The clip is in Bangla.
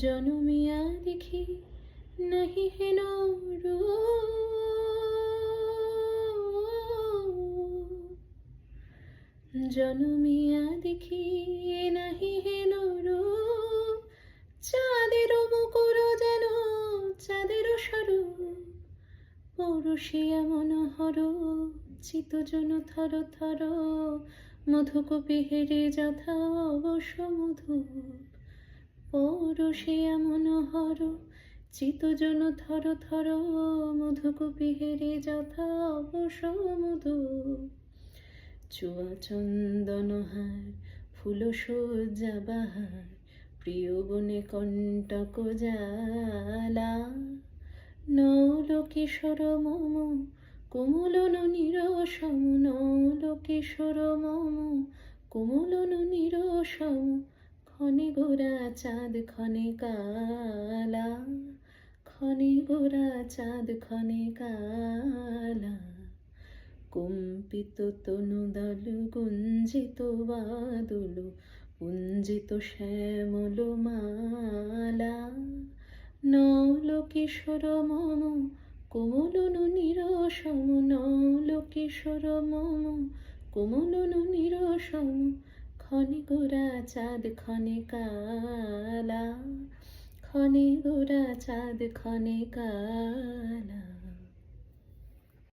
জনমিয়া দেখি নাহি হেন জনমিয়া দেখি নাহি হেন রূপ, চাঁদের মুকুর যেন চাঁদের স্বরূপ, পৌরুষিয়া মনোহর চিতজন থর থর, মধুকূপে হেরে যথা অবশ্য মধু, পৌরুষিয়া মনোহর চিতজন থর থর, মধুকূপে হেরে যথা অবশ্য মধু, চুয়া চন্দনহার ফুল সজ্জা বাহার, প্রিয় বনে কণ্টক জালা, নৌলোকেশ্বর মম কোমলন নিরসম, নৌলোকেশ্বর মম কোমলন নিরসম, ক্ষণে গোরা চাঁদ ক্ষণে কালা, ক্ষণে গোরা চাঁদ ক্ষণে কালা, কম্পিত তনুদল গুঞ্জিত বাদল, পুঞ্জিত শ্যামল মালা, নৌলোকেশ্বর মম কোমলন নিরসম, নৌলোকেশ্বর মম কোমলন নিরসম, ক্ষণে গোরা চাঁদ ক্ষণে কালা, ক্ষণে গোরা চাঁদ ক্ষণে কালা।